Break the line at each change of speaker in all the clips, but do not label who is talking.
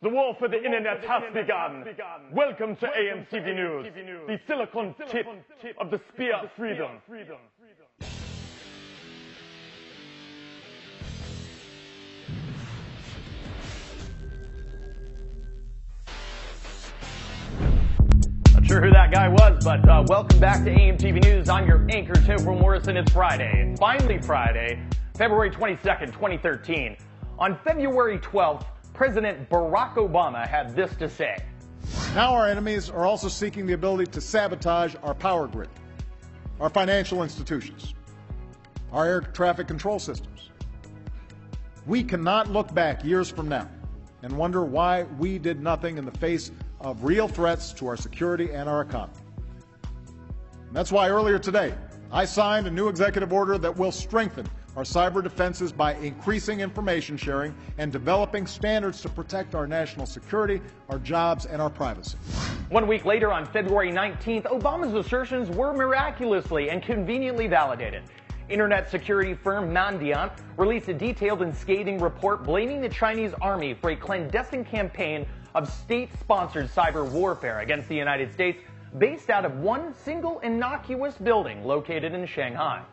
The war for the internet has begun. Welcome to AMTV News, the silicon tip of the spear of freedom. Not sure who that guy was, but welcome back to AMTV News. I'm your anchor, Topher Morrison. It's Friday. It's finally Friday, February 22nd, 2013. On February 12th, President Barack Obama had this to say.
Now our enemies are also seeking the ability to sabotage our power grid, our financial institutions, our air traffic control systems. We cannot look back years from now and wonder why we did nothing in the face of real threats to our security and our economy. And that's why earlier today, I signed a new executive order that will strengthen our cyber defenses by increasing information sharing and developing standards to protect our national security, our jobs, and our privacy.
1 week later, on February 19th, Obama's assertions were miraculously and conveniently validated. Internet security firm Mandiant released a detailed and scathing report blaming the Chinese army for a clandestine campaign of state-sponsored cyber warfare against the United States based out of one single innocuous building located in Shanghai.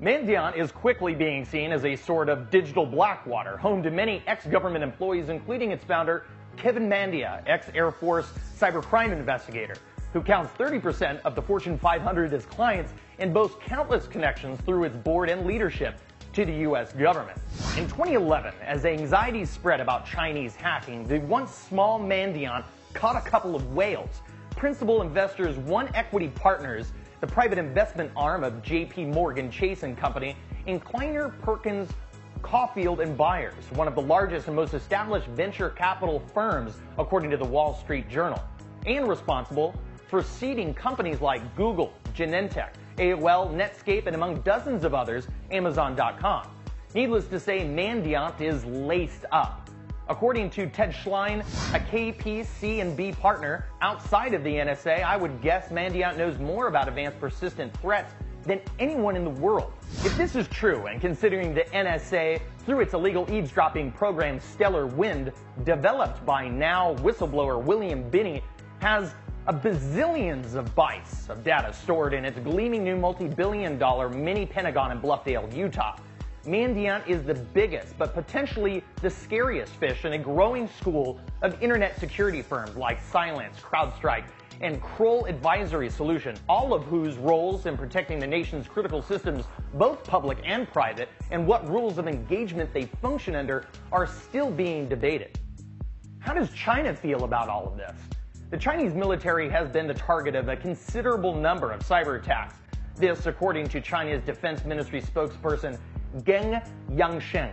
Mandiant is quickly being seen as a sort of digital Blackwater, home to many ex-government employees, including its founder, Kevin Mandia, ex-Air Force cybercrime investigator, who counts 30% of the Fortune 500 as clients and boasts countless connections through its board and leadership to the U.S. government. In 2011, as anxiety spread about Chinese hacking, the once small Mandiant caught a couple of whales. Principal investors, One Equity Partners, the private investment arm of J.P. Morgan Chase & Company, and Kleiner Perkins Caulfield & Byers, one of the largest and most established venture capital firms, according to the Wall Street Journal, and responsible for seeding companies like Google, Genentech, AOL, Netscape, and among dozens of others, Amazon.com. Needless to say, Mandiant is laced up. According to Ted Schlein, a KPC&B partner outside of the NSA, I would guess Mandiant knows more about advanced persistent threats than anyone in the world. If this is true, and considering the NSA, through its illegal eavesdropping program Stellar Wind, developed by now whistleblower William Binney, has a bazillions of bytes of data stored in its gleaming new multi-billion-dollar mini Pentagon in Bluffdale, Utah, Mandiant is the biggest, but potentially the scariest fish in a growing school of internet security firms like Cylance, CrowdStrike, and Kroll Advisory Solution, all of whose roles in protecting the nation's critical systems, both public and private, and what rules of engagement they function under are still being debated. How does China feel about all of this? The Chinese military has been the target of a considerable number of cyber attacks. This, according to China's Defense Ministry spokesperson Geng Yangsheng.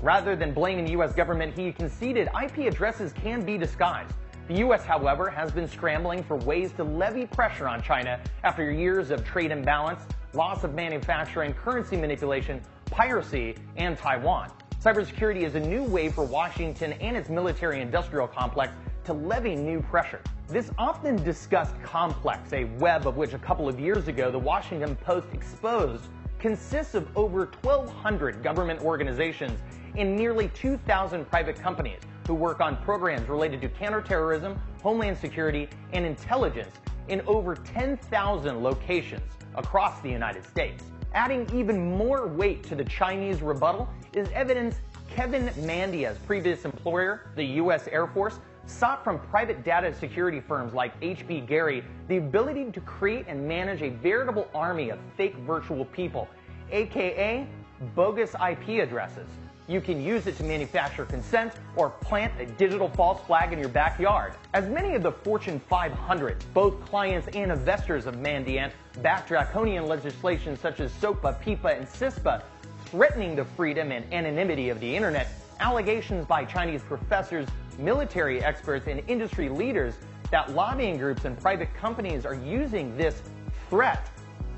Rather than blaming the U.S. government, he conceded IP addresses can be disguised. The U.S., however, has been scrambling for ways to levy pressure on China after years of trade imbalance, loss of manufacturing, currency manipulation, piracy, and Taiwan. Cybersecurity is a new way for Washington and its military-industrial complex to levy new pressure. This often discussed complex, a web of which a couple of years ago the Washington Post exposed, consists of over 1,200 government organizations and nearly 2,000 private companies who work on programs related to counterterrorism, homeland security, and intelligence in over 10,000 locations across the United States. Adding even more weight to the Chinese rebuttal is evidence Kevin Mandia's previous employer, the U.S. Air Force, sought from private data security firms like H.B. Gary the ability to create and manage a veritable army of fake virtual people, aka bogus IP addresses. You can use it to manufacture consent or plant a digital false flag in your backyard. As many of the Fortune 500, both clients and investors of Mandiant, back draconian legislation such as SOPA, PIPA, and CISPA, threatening the freedom and anonymity of the internet, allegations by Chinese professors, military experts, and industry leaders that lobbying groups and private companies are using this threat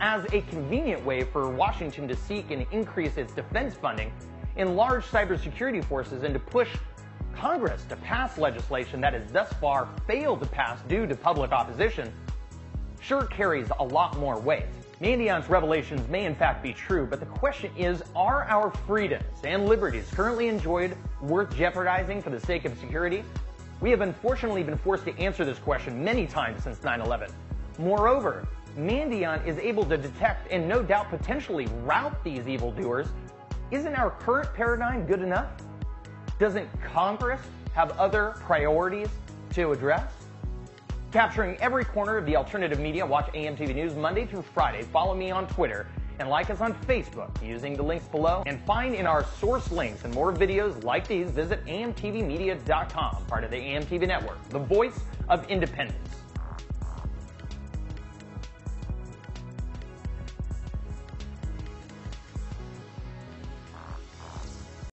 as a convenient way for Washington to seek and increase its defense funding, enlarge cybersecurity forces, and to push Congress to pass legislation that has thus far failed to pass due to public opposition, sure carries a lot more weight. Mandion's revelations may in fact be true, but the question is, are our freedoms and liberties currently enjoyed worth jeopardizing for the sake of security? We have unfortunately been forced to answer this question many times since 9/11. Moreover, Mandiant is able to detect and no doubt potentially rout these evildoers. Isn't our current paradigm good enough? Doesn't Congress have other priorities to address? Capturing every corner of the alternative media, watch AMTV News Monday through Friday. Follow me on Twitter and like us on Facebook using the links below. And find in our source links and more videos like these, visit amtvmedia.com, part of the AMTV network, the voice of independence.